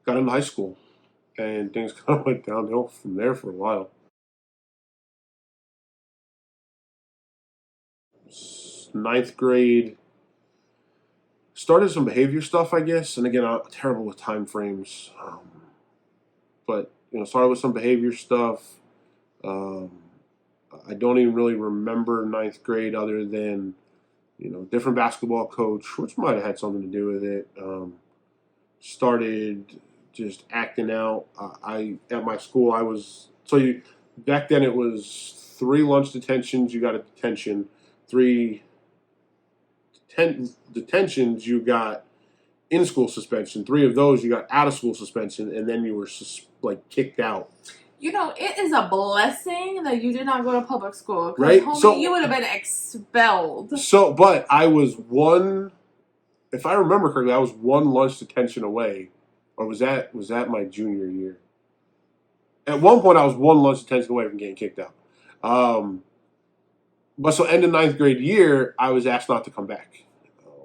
got into high school, and things kind of went downhill from there for a while. Ninth grade, started some behavior stuff, I guess. And again, I'm terrible with time frames, but started with some behavior stuff. Um, I don't even really remember ninth grade, other than different basketball coach, which might have had something to do with it. Started just acting out. I At my school, I was so you back then it was three lunch detentions. You got a detention. Three detentions. You got in school suspension. Three of those you got out of school suspension, and then you were kicked out. It is a blessing that you did not go to public school. Right? Homie, So you would have been expelled. But I was one. If I remember correctly, I was one lunch detention away, or was that my junior year? At one point, I was one lunch detention away from getting kicked out. Um, but so end of ninth grade year, I was asked not to come back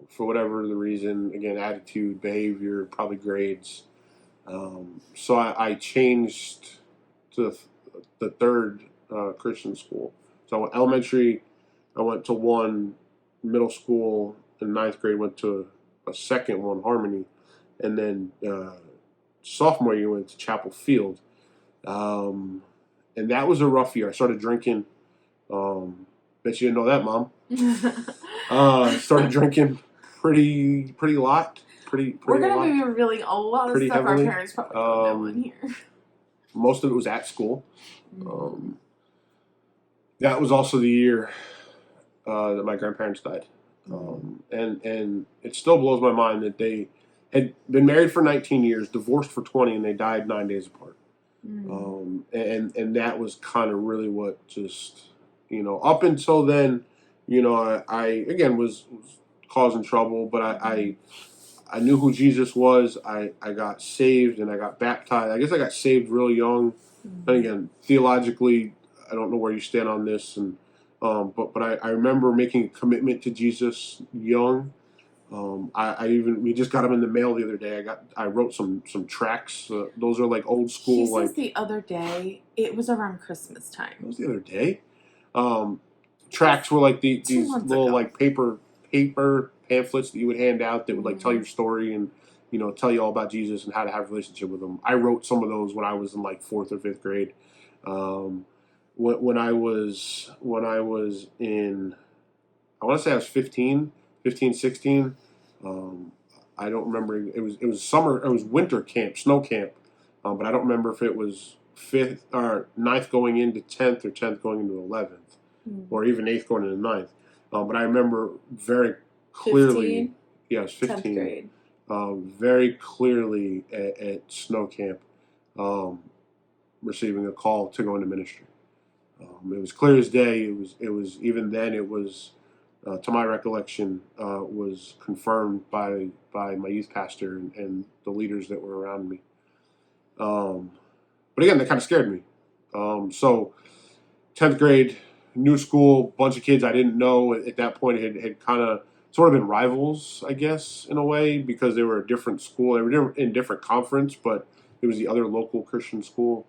for whatever the reason. Again, attitude, behavior, probably grades. So I changed to the third Christian school. So I went elementary, I went to one, middle school in ninth grade went to a second one, Harmony, and then sophomore year went to Chapel Field. Um, and that was a rough year. I started drinking. Bet you didn't know that, Mom. Started drinking pretty lot. We're Gonna be revealing a lot of stuff heavily. Our parents probably don't know in here. Most of it was at school. That was also the year that my grandparents died. And it still blows my mind that they had been married for 19 years, divorced for 20, and they died 9 days apart. And that was kind of really what just, up until then, I again was causing trouble, but I knew who Jesus was. I got saved and I got baptized. I guess I got saved real young. And again, theologically, I don't know where you stand on this, and but I remember making a commitment to Jesus young. We just got them in the mail the other day. I wrote some tracts. Those are like old school. He says the other day. It was around Christmas time. It was the other day. Tracts were like these little like paper pamphlets that you would hand out that would like tell your story and tell you all about Jesus and how to have a relationship with him. I wrote some of those when I was in like fourth or fifth grade. When I was in, I want to say I was 15, 16. I don't remember. It was summer. It was winter camp, snow camp. But I don't remember if it was fifth or ninth going into 10th or 10th going into 11th, or even eighth going into ninth. But I remember very clearly. 15? Yes, 15. 10th grade. Very clearly at snow camp, receiving a call to go into ministry. It was clear as day. It was even then. It was, to my recollection, was confirmed by my youth pastor and the leaders that were around me. But again, that kind of scared me. So 10th grade, new school, bunch of kids I didn't know at that point had kind of sort of been rivals, I guess, in a way, because they were a different school. They were in different conference, but it was the other local Christian school.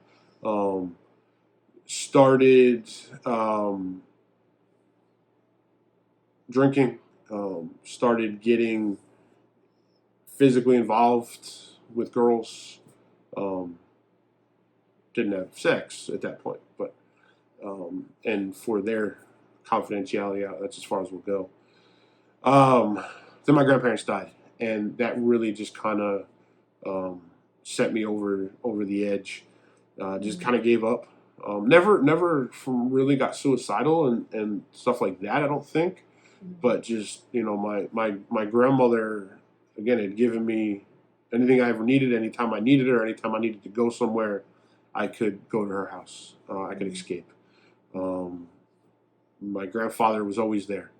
Started drinking, started getting physically involved with girls. Didn't have sex at that point, but and for their confidentiality, that's as far as we'll go. Then my grandparents died, and that really just kind of set me over the edge. Just kind of gave up. Never really got suicidal and stuff like that. I don't think, but just my grandmother again had given me anything I ever needed, anytime I needed her, anytime I needed to go somewhere, I could go to her house. I could escape. My grandfather was always there,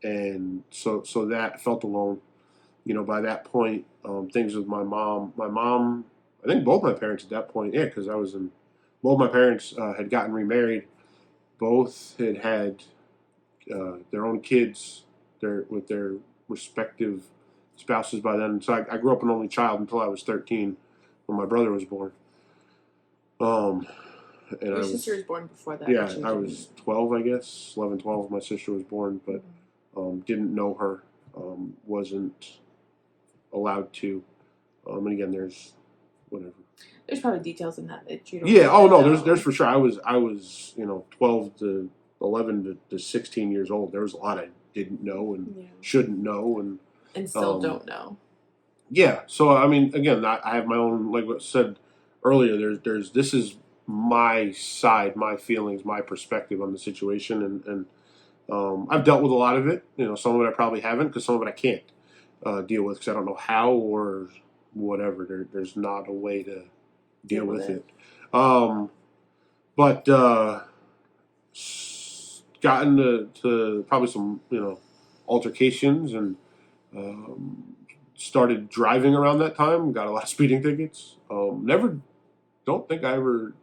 and so that felt alone. By that point, things with my mom. My mom, I think both my parents at that point, yeah, because I was in. Both my parents had gotten remarried. Both had their own kids, with their respective spouses by then. So I grew up an only child until I was 13 when my brother was born. And Your sister was born before that. Yeah, I was 12, I guess, 11, 12 when my sister was born, but didn't know her, wasn't allowed to. And again, there's whatever. There's probably details in that you don't. Yeah. Oh no, there's for sure. I was 12 to 11 to 16 years old. There was a lot I didn't know and shouldn't know and still don't know. Yeah. So I mean, again, I have my own, like what I said earlier. There's this is my side, my feelings, my perspective on the situation, and I've dealt with a lot of it. Some of it I probably haven't, because some of it I can't deal with, because I don't know how or whatever. There's not a way to deal with it. But gotten to probably some altercations, and started driving around that time. Got a lot of speeding tickets. Don't think I ever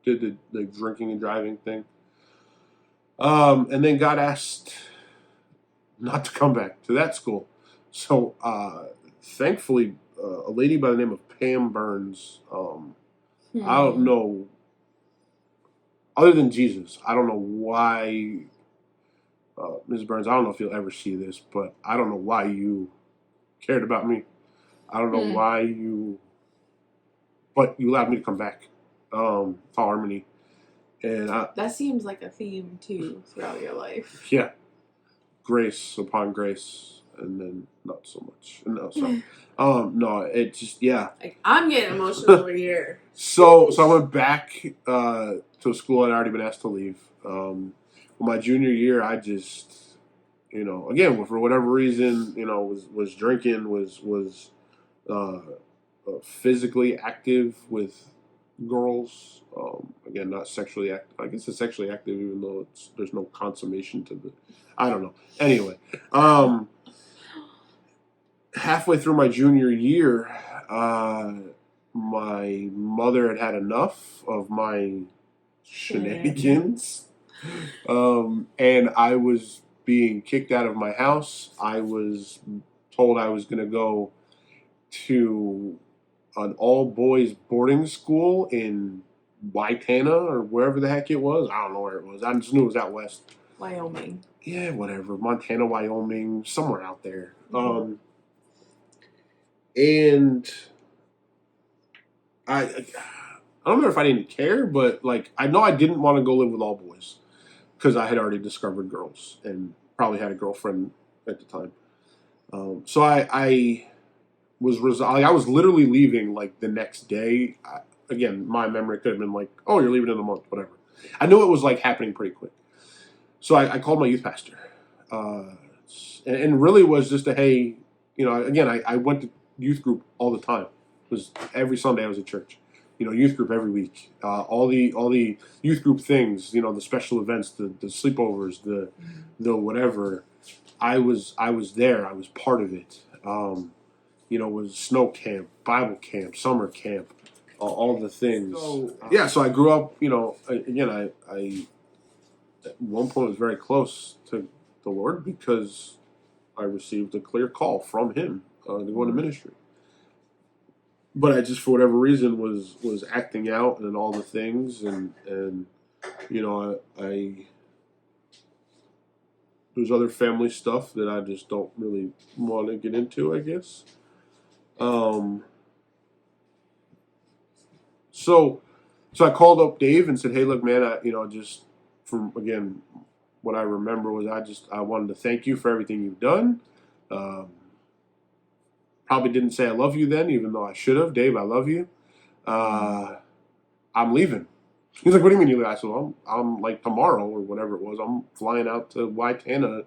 did the drinking and driving thing. And then got asked not to come back to that school. So thankfully, a lady by the name of Pam Burns, I don't know, other than Jesus, I don't know why, Ms. Burns, I don't know if you'll ever see this, but I don't know why you cared about me. I don't know why but you allowed me to come back to Harmony. And that seems like a theme too throughout your life. Yeah, grace upon grace, and then not so much. No, sorry. No, it just Like, I'm getting emotional over here. So I went back to a school I'd already been asked to leave. My junior year, I just again, for whatever reason, was drinking, was physically active with girls. Again, not sexually active. I guess it's sexually active, even though there's no consummation to the. I don't know. Anyway, halfway through my junior year, my mother had enough of my shenanigans, and I was being kicked out of my house. I was told I was going to go to an all-boys boarding school in Waitana or wherever the heck it was. I don't know where it was. I just knew it was out west. Wyoming. Yeah, whatever. Montana, Wyoming, somewhere out there. And I don't remember if I didn't care, but I know I didn't want to go live with all boys, because I had already discovered girls and probably had a girlfriend at the time. So I was I was literally leaving the next day. Again, my memory could have been oh, you're leaving in a month, whatever. I knew it was happening pretty quick. So I called my youth pastor, and really was just hey, again, I went to youth group all the time. It was every Sunday I was at church. Youth group every week. All the youth group things. The special events, the sleepovers, the whatever. I was there. I was part of it. It was snow camp, Bible camp, summer camp, all the things. So I grew up. Again, I at one point was very close to the Lord, because I received a clear call from Him to go into ministry. But I just, for whatever reason, was acting out and all the things, and I there's other family stuff that I just don't really want to get into, I guess. So I called up Dave and said, "Hey, look, man, just from again, what I remember was I wanted to thank you for everything you've done." Probably didn't say I love you then, even though I should have. Dave, I love you. I'm leaving. He's like, "What do you mean you leave?" I said, "Well, I'm tomorrow or whatever it was. I'm flying out to Waitana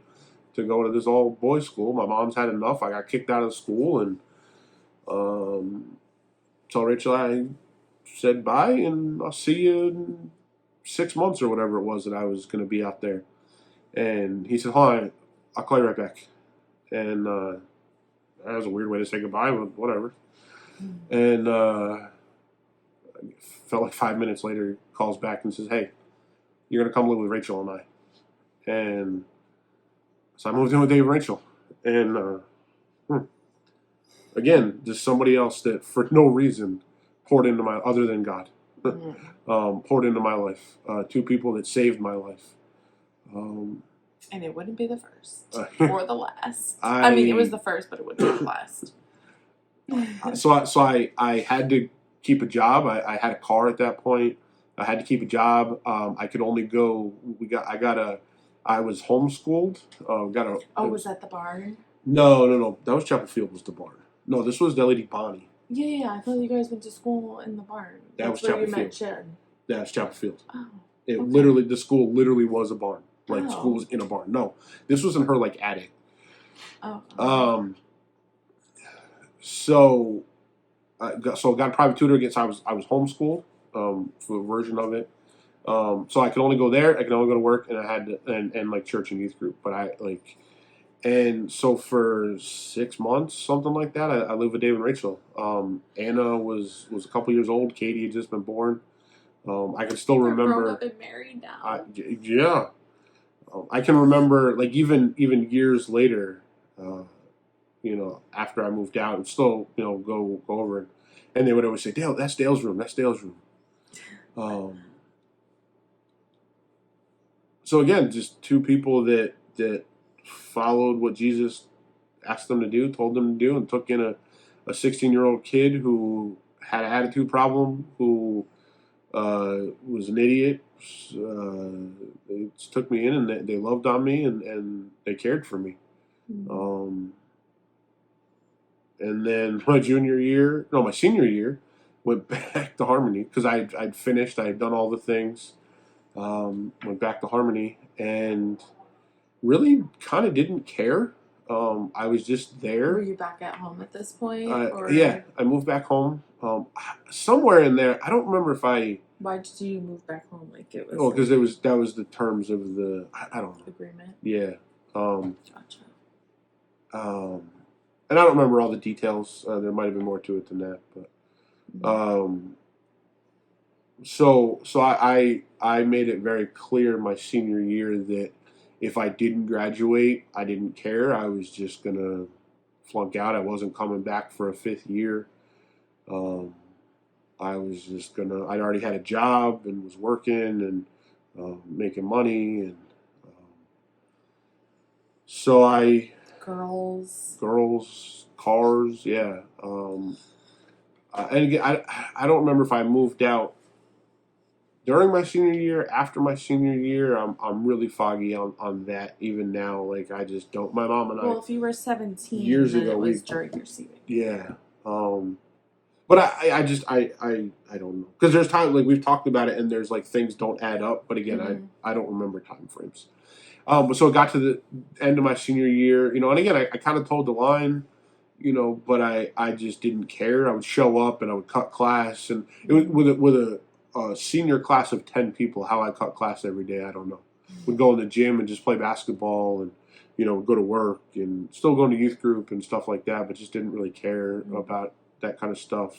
to go to this all boys school. My mom's had enough. I got kicked out of school, and told Rachel I said bye, and I'll see you in 6 months or whatever it was that I was going to be out there." And he said, "Hold on, I'll call you right back." And that was a weird way to say goodbye, but whatever. And felt like 5 minutes later, he calls back and says, "Hey, you're going to come live with Rachel and I." And so I moved in with Dave and Rachel. And again, just somebody else that for no reason poured into my other than God. Poured into my life. Two people that saved my life. And it wouldn't be the first Uh, or the last. I mean, it was the first, but it wouldn't be the last. I had to keep a job. I had a car at that point. I had to keep a job. I could only go. I was homeschooled. Was that the barn? No. That was Chapel Field. Was the barn? No, this was Lady Bonnie. Yeah. I thought you guys went to school in the barn. That's where Chapel you Field. met Jen. That's Chapel Field. Oh. It Okay. literally, the school literally was a barn. Like school was in a barn. No, this was in her like attic. Oh. So I got a private tutor again. So I was homeschooled for a version of it. So I could only go there. I could only go to work, and I had to, and like church and youth group. But and so for 6 months, something like that, I lived with Dave and Rachel. Anna was a couple years old. Katie had just been born. I can still remember. Grown up and married now. Yeah. I can remember, like even years later, after I moved out, and still, go over it, and they would always say, "Dale, that's Dale's room. That's Dale's room." So again, just two people that followed what Jesus asked them to do, told them to do, and took in a 16-year-old kid who had an attitude problem, who was an idiot. They took me in, and they loved on me, and they cared for me. Mm-hmm. And then my senior year, went back to Harmony because I'd finished. I had done all the things. Went back to Harmony and really kind of didn't care. I was just there. Were you back at home at this point? Yeah, I moved back home. Somewhere in there, I don't remember if I. Why did you move back home? Like it was. Oh, because that was the terms of the. I don't know. Agreement. Yeah. Gotcha. And I don't remember all the details. There might have been more to it than that, but. So I made it very clear my senior year that if I didn't graduate, I didn't care. I was just gonna flunk out. I wasn't coming back for a 5th year. I was just gonna. I'd already had a job and was working and making money, and so I girls, cars, yeah. And again, I don't remember if I moved out during my senior year, after my senior year. I'm really foggy on that even now. Like I just don't. My mom and I. Well, if you were 17 years ago, it was during your senior. Yeah. But I don't know, because there's times like we've talked about it, and there's like things don't add up. But again, I don't remember time frames. But so it got to the end of my senior year, and again I kind of told the line, but I just didn't care. I would show up and I would cut class, and it was with a senior class of 10 people. How I cut class every day, I don't know. We'd go in the gym and just play basketball, and go to work, and still going to youth group and stuff like that, but just didn't really care about that kind of stuff.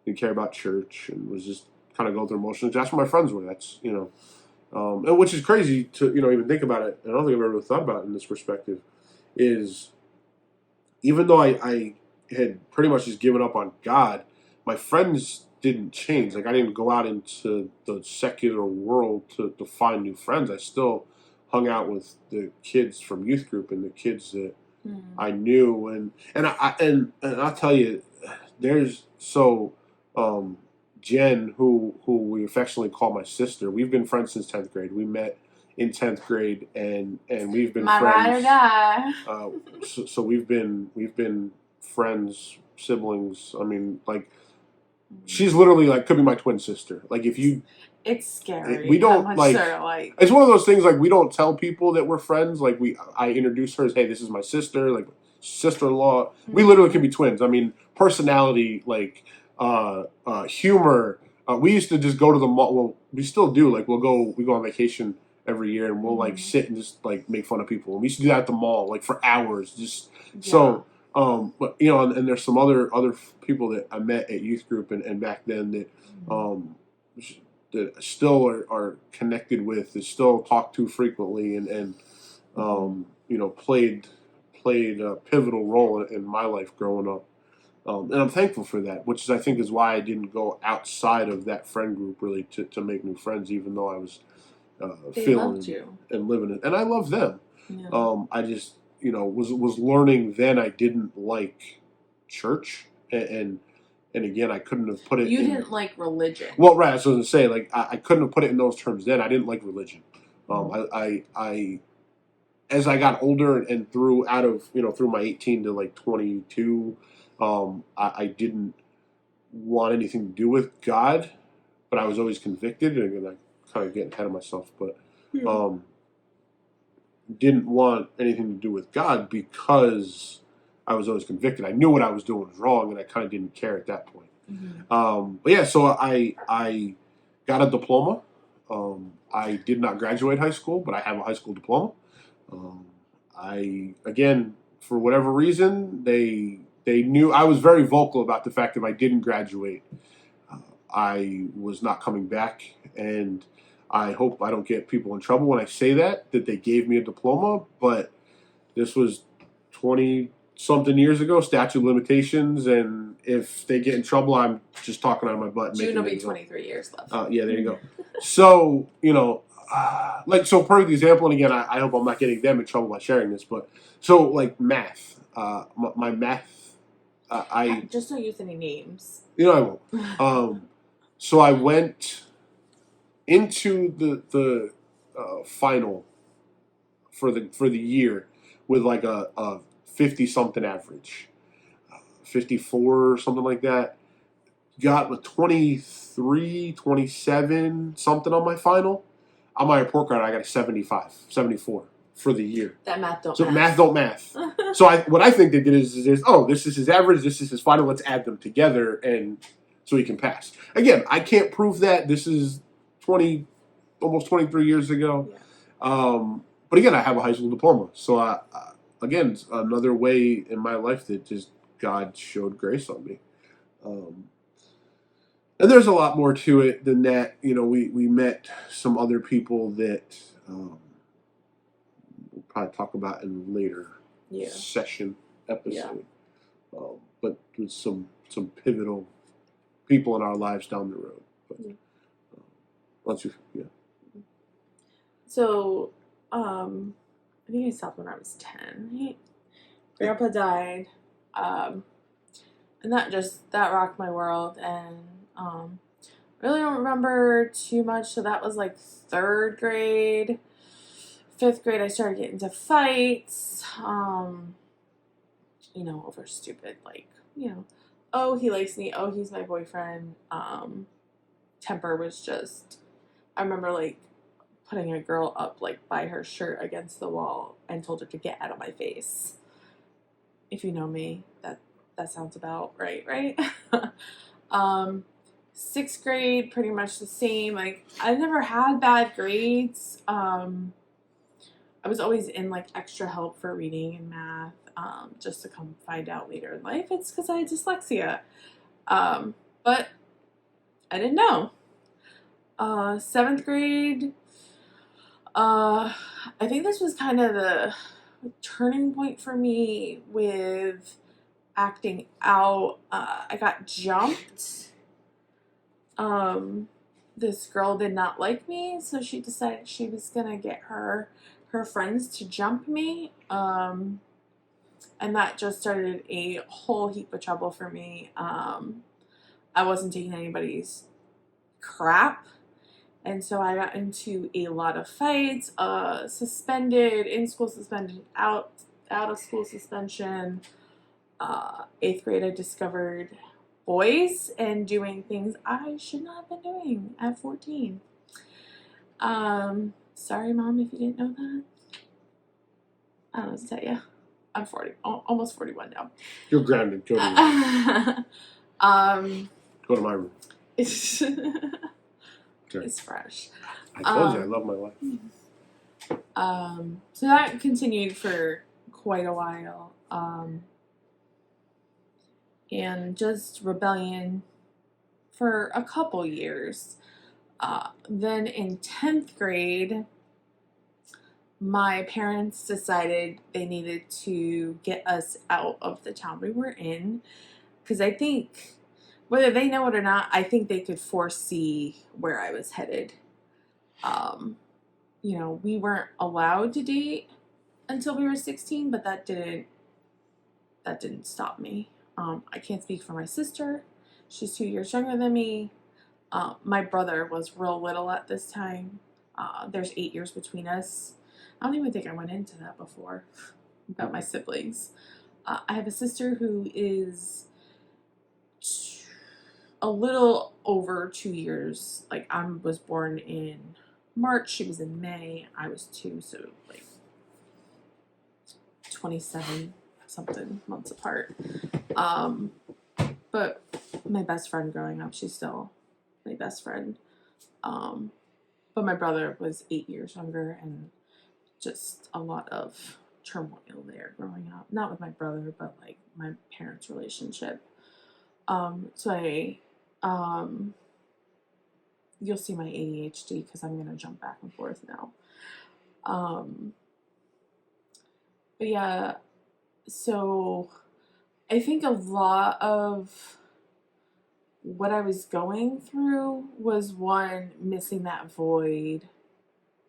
Didn't care about church, and was just kind of going through emotions. That's what my friends were. That's and which is crazy to even think about it. I don't think I've ever really thought about it in this perspective. Is even though I had pretty much just given up on God, my friends didn't change. Like I didn't go out into the secular world to find new friends. I still hung out with the kids from youth group and the kids that I knew, and I'll tell you, there's Jen, who we affectionately call my sister. We've been friends since 10th grade. We met in 10th grade, and we've been my friends. ride or die. So we've been friends, siblings. I mean, like she's literally like could be my twin sister. Like if you. It's scary. We don't It's one of those things like we don't tell people that we're friends. Like I introduce her as, hey, this is my sister, like sister-in-law. We literally can be twins. I mean, personality, like humor. We used to just go to the mall. Well, we still do. Like we go on vacation every year, and we'll like sit and just like make fun of people. And we used to do that at the mall, like for hours. Just so. But and there's some other people that I met at youth group and back then that that still are connected with, that still talk to frequently, and played a pivotal role in my life growing up. And I'm thankful for that, which is I think is why I didn't go outside of that friend group really to make new friends, even though I was They feeling loved you. and living it, and I love them. Yeah. I just was learning then I didn't like church, and again I couldn't have put it. You didn't like religion. Well, right. I was going to say like I couldn't have put it in those terms then. I didn't like religion. I as I got older and through out of through my 18 to like 22, I didn't want anything to do with God, but I was always convicted, and I'm kind of getting ahead of myself, but didn't want anything to do with God because I was always convicted. I knew what I was doing was wrong, and I kind of didn't care at that point. But yeah, so I got a diploma. I did not graduate high school, but I have a high school diploma. I again, for whatever reason, they knew I was very vocal about the fact that if I didn't graduate, I was not coming back, and I hope I don't get people in trouble when I say that they gave me a diploma, but this was 20 something years ago, statute of limitations, and if they get in trouble, I'm just talking out of my butt. June will be 23 years left. Yeah, there you go. So, so perfect example, and again, I hope I'm not getting them in trouble by sharing this, but so like math, my math, just don't use any names. I won't. So I went into the final for the year with like a 50 something average, 54 or something like that. Got with 23, 27 something on my final. On my report card, I got a 75, 74 for the year. That math don't so math. Math don't math. So what I think they did is this is his average, this is his final, let's add them together and so he can pass. Again, I can't prove that. This is almost 23 years ago. Yeah. But again, I have a high school diploma. So again, it's another way in my life that just God showed grace on me. And there's a lot more to it than that. We met some other people that we'll probably talk about in a later session episode. But with some pivotal people in our lives down the road. But, So, I think I stopped when I was 10. Grandpa died, and that rocked my world, and really don't remember too much. So that was like 3rd grade. 5th grade, I started getting into fights, over stupid, oh, he likes me, oh, he's my boyfriend. Temper was just, I remember like putting a girl up like by her shirt against the wall and told her to get out of my face. If you know me, that sounds about right? 6th grade, pretty much the same. Like, I never had bad grades. I was always in like extra help for reading and math, just to come find out later in life it's because I had dyslexia. But I didn't know. 7th grade, I think this was kind of the turning point for me with acting out. I got jumped. This girl did not like me, so she decided she was gonna get her friends to jump me. And that just started a whole heap of trouble for me. I wasn't taking anybody's crap. And so I got into a lot of fights, suspended, in-school suspended, out of school suspension. 8th grade, I discovered boys and doing things I should not have been doing at 14. Sorry, Mom, if you didn't know that. I don't know what to tell you. I'm 40, almost 41 now. You're grounded. Go to go to my room. It's fresh. I told you I love my life. So that continued for quite a while. And just rebellion for a couple years. Then in 10th grade, my parents decided they needed to get us out of the town we were in. because I think, whether they know it or not, I think they could foresee where I was headed. You know, we weren't allowed to date until we were 16, but that didn't stop me. I can't speak for my sister. She's 2 years younger than me. My brother was real little at this time. There's 8 years between us. I don't even think I went into that before about my siblings. I have a sister who is a little over 2 years. Like, I was born in March, she was in May, I was 2, so like 27 something months apart. But my best friend growing up, she's still my best friend. But my brother was 8 years younger, and just a lot of turmoil there growing up. Not with my brother, but like my parents' relationship. You'll see my ADHD because I'm gonna jump back and forth now. But yeah, so I think a lot of what I was going through was, one, missing that void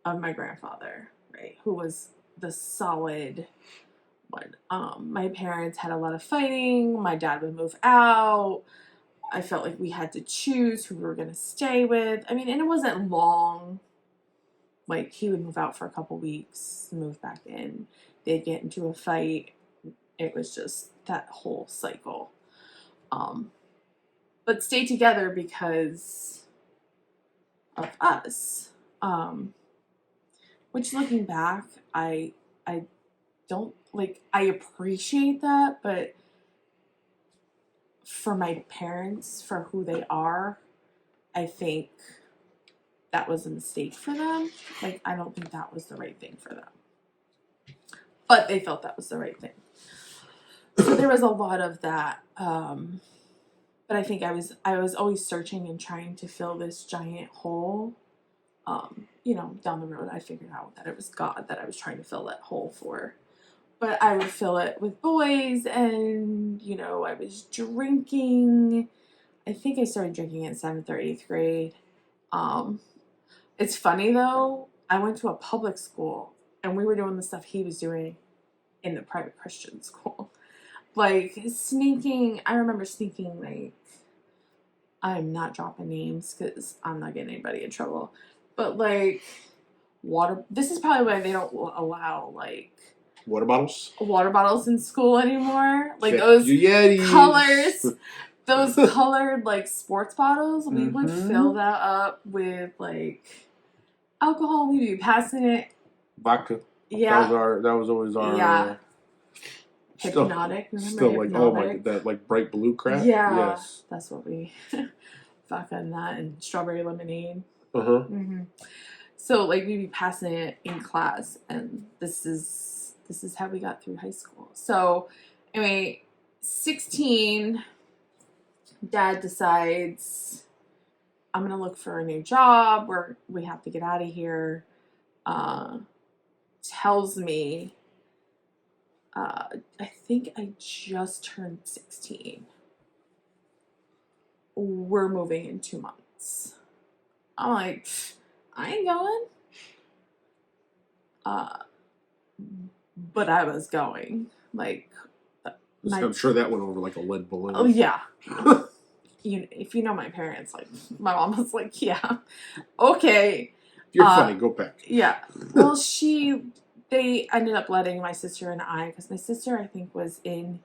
of my grandfather, right? Who was the solid one. My parents had a lot of fighting. My dad would move out. I felt like we had to choose who we were going to stay with. I mean, and it wasn't long. Like, he would move out for a couple weeks, move back in. They'd get into a fight. It was just that whole cycle. But stay together because of us. Which, looking back, I don't, like, I appreciate that, but for my parents, for who they are, I think that was a mistake for them. Like, I don't think that was the right thing for them. But they felt that was the right thing. So there was a lot of that. But I think I was always searching and trying to fill this giant hole. You know, down the road, I figured out that it was God that I was trying to fill that hole for. But I would fill it with boys, and, you know, I was drinking. I think I started drinking in 7th or 8th grade. It's funny, though. I went to a public school, and we were doing the stuff he was doing in the private Christian school. Like, sneaking. I remember sneaking, like, I'm not dropping names because I'm not getting anybody in trouble. But, like, this is probably why they don't allow, like, Water bottles? water bottles in school anymore. Like, Check those your Yetis. colors, those colored, like, sports bottles. We would Mhm. fill that up with, like, alcohol. We'd be passing it. Vodka. Yeah. That was always our. Yeah. Still, Hypnotic. Remember still like, oh my, Hypnotic? that like bright blue crap. Yeah. Yes. That's what we vodka and that, and strawberry lemonade. Mm-hmm. So, like, we'd be passing it in class, and this is how we got through high school. So, anyway, 16, Dad decides, I'm gonna look for a new job. We have to get out of here. Tells me, I think I just turned 16. We're moving in 2 months. I'm like, I ain't going. But I was going. Like, I'm sure that went over like a lead balloon. Oh, yeah. If you know my parents, like, my mom was like, yeah, okay. You're funny, go back. Yeah. Well, they ended up letting my sister and I, because my sister, I think, was in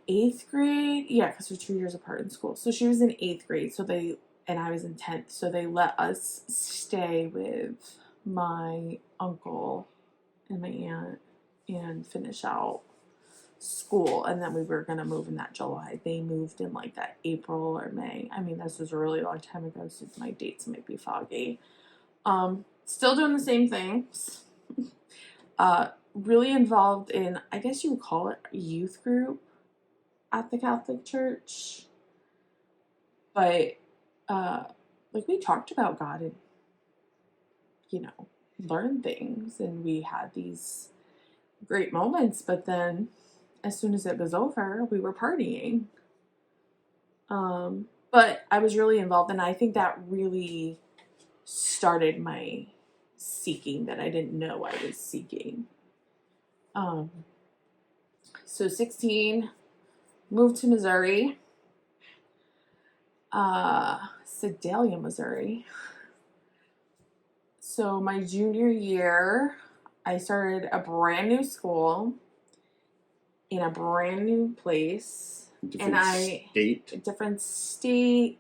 8th grade. Yeah, because we're 2 years apart in school. So she was in 8th grade, and I was in 10th. So they let us stay with my uncle and my aunt and finish out school, and then we were going to move in that July. They moved in like that April or May. I mean, this was a really long time ago, so my dates might be foggy. Still doing the same things. Really involved in, I guess you would call it, a youth group at the Catholic Church. But like, we talked about God and, you know, learned things, and we had these great moments, but then as soon as it was over, we were partying. But I was really involved, and I think that really started my seeking that I didn't know I was seeking. So 16, moved to Missouri, Sedalia, Missouri. So my junior year, I started a brand new school in a brand new place. State. A different state,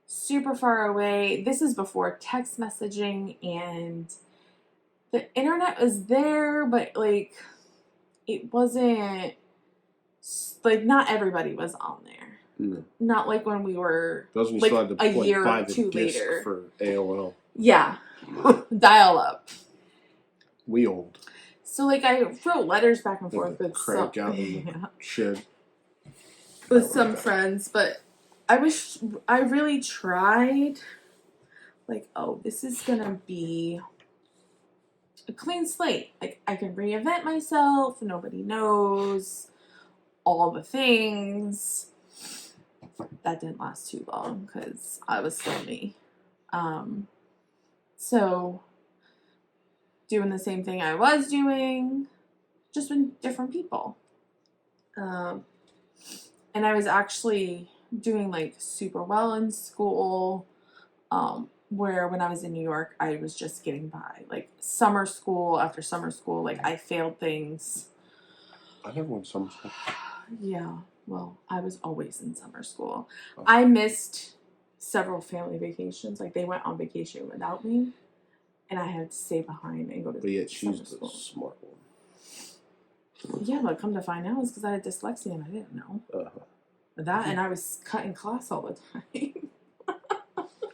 super far away. This is before text messaging, and the internet was there, but like it wasn't like not everybody was on there. No. Not like when we were Doesn't like still have to a year buy or the two disc later. for AOL. Yeah, dial up. We old. So like I wrote letters back and forth with Crank out shit. with some friends, but I really tried. Like, oh, this is gonna be a clean slate. Like I can reinvent myself. Nobody knows all the things. That didn't last too long because I was still me. So doing the same thing I was doing, just with different people. And I was actually doing like super well in school. Where when I was in New York, I was just getting by. Like summer school after summer school, like I failed things. I never went to summer school. Yeah, well, I was always in summer school. Oh. I missed several family vacations. Like they went on vacation without me, and I had to stay behind and go to But yet summer she's school. the smart one. Yeah, but come to find out, it's because I had dyslexia and I didn't know. That, and I was cutting class all the time.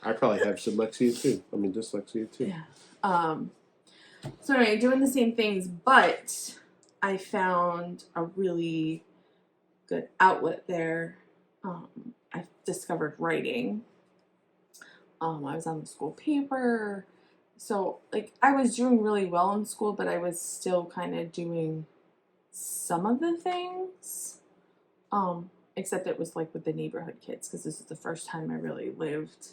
I probably have dyslexia too. Yeah. So anyway, doing the same things, but I found a really good outlet there. I discovered writing. I was on the school paper. So, like, I was doing really well in school, but I was still kind of doing some of the things. Except it was, like, with the neighborhood kids, because this is the first time I really lived.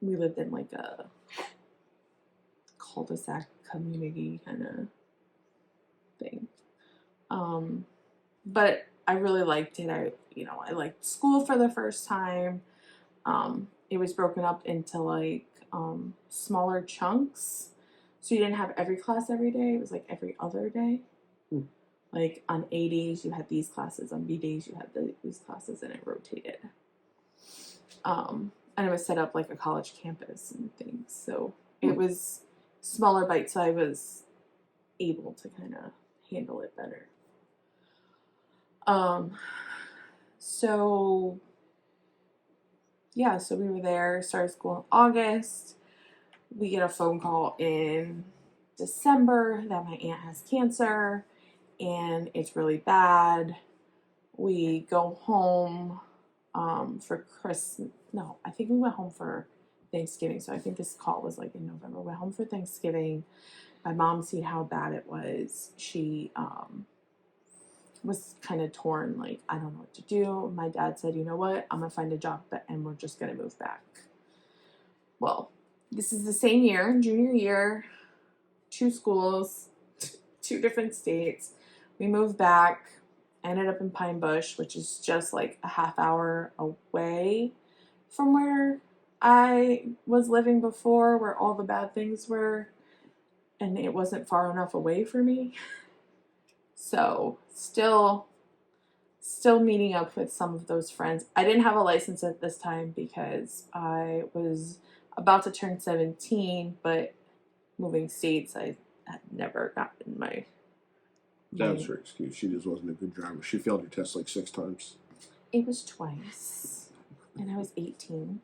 We lived in, like, a cul-de-sac community kind of thing. But I really liked it. I liked school for the first time. It was broken up into like smaller chunks, so you didn't have every class every day. It was like every other day. Like on A days you had these classes, on B days you had these classes, and it rotated. And it was set up like a college campus and things, so it was smaller bites, so I was able to kind of handle it better. So we were there, started school in August. We get a phone call in December that my aunt has cancer and it's really bad. We go home for Christmas. No, I think we went home for Thanksgiving. So I think this call was like in November. We went home for Thanksgiving. My mom seen how bad it was. She was kind of torn, like, I don't know what to do. My dad said, you know what, I'm going to find a job and we're just going to move back. Well, this is the same year, junior year, 2 schools, 2 different states. We moved back, ended up in Pine Bush, which is just like a half hour away from where I was living before, where all the bad things were, and it wasn't far enough away for me. So still meeting up with some of those friends. I didn't have a license at this time because I was about to turn 17, but moving states, I had never gotten my... That was her excuse. She just wasn't a good driver. She failed her test like 6 times. It was twice, and I was 18,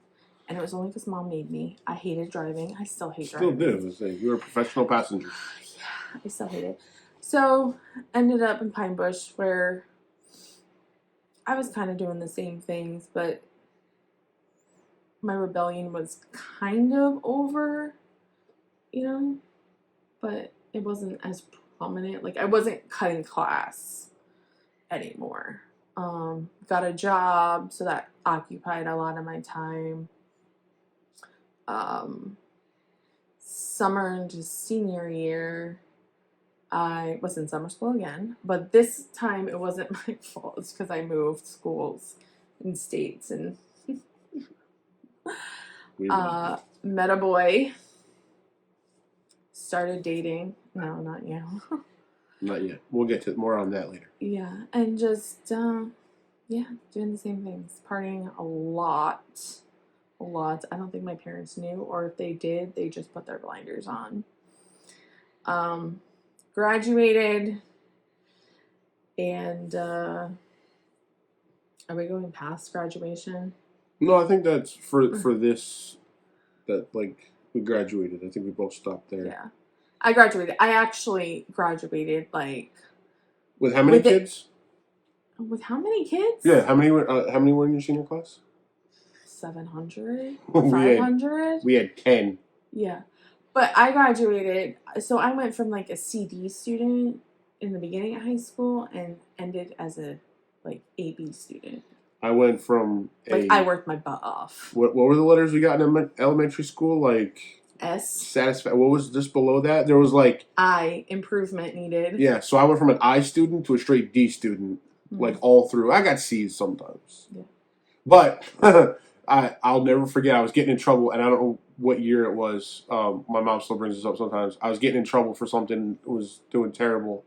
and it was only because Mom made me. I hated driving. I still hate driving. Still do. You were a professional passenger. Yeah, I still hate it. So, ended up in Pine Bush where I was kind of doing the same things, but my rebellion was kind of over, but it wasn't as prominent. Like I wasn't cutting class anymore. Got a job, so that occupied a lot of my time. Summer into senior year, I was in summer school again, but this time it wasn't my fault. It's because I moved schools and states and met a boy, started dating. No, not you. Not yet. We'll get to more on that later. Yeah, and just doing the same things, partying a lot. I don't think my parents knew, or if they did, they just put their blinders on. Graduated, and are we going past graduation? No, I think that's for this. That like we graduated. I think we both stopped there. Yeah, I graduated. I actually graduated like with how many kids? With how many kids? Yeah, how many were in your senior class? 700, 500. We had 10. Yeah. But I graduated, so I went from like a CD student in the beginning of high school and ended as a like AB student. I went from I worked my butt off. What were the letters we got in elementary school? Like S. What was just below that? There was like I, improvement needed. Yeah, so I went from an I student to a straight D student, like all through. I got C's sometimes. Yeah. But I'll never forget, I was getting in trouble, and I don't know what year it was. My mom still brings this up sometimes. I was getting in trouble for something, was doing terrible.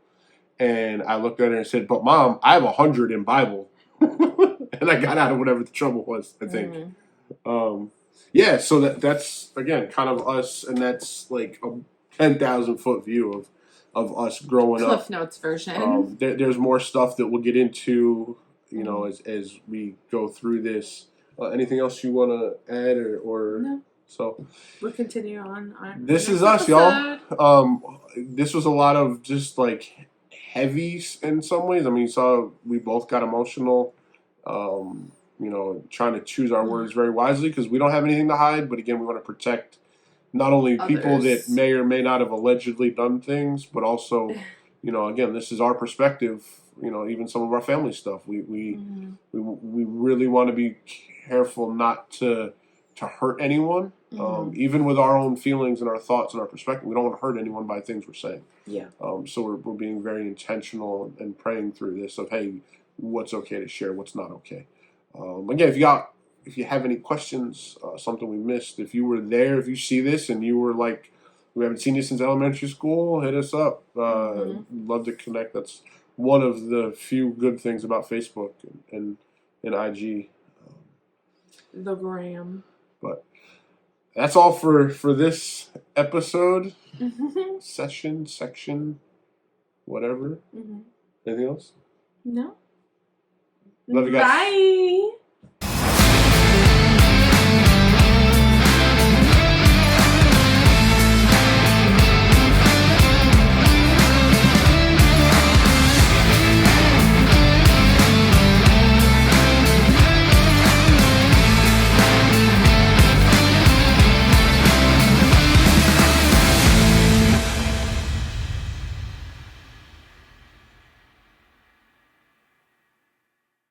And I looked at her and said, "But Mom, I have 100 in Bible." And I got out of whatever the trouble was, I think. Yeah, so that's, again, kind of us, and that's like a 10,000 foot view of us growing up. Cliff Notes version. There's more stuff that we'll get into, as we go through this. Anything else you want to add, or no? So we'll continue on. This is us, y'all. This was a lot of just like heavy in some ways. I mean, you saw we both got emotional. Trying to choose our words very wisely because we don't have anything to hide. But again, we want to protect not only people that may or may not have allegedly done things, but also, again, this is our perspective. Even some of our family stuff. We really want to be careful not to hurt anyone. Even with our own feelings and our thoughts and our perspective, we don't want to hurt anyone by things we're saying. Yeah. So we're being very intentional and praying through this of, hey, what's okay to share, what's not okay. Again, if you have any questions, something we missed, if you were there, if you see this and you were like, we haven't seen you since elementary school, hit us up. Love to connect. That's one of the few good things about Facebook and IG. The gram. But that's all for this episode. Section, whatever. Anything else? No. Love you guys. Bye.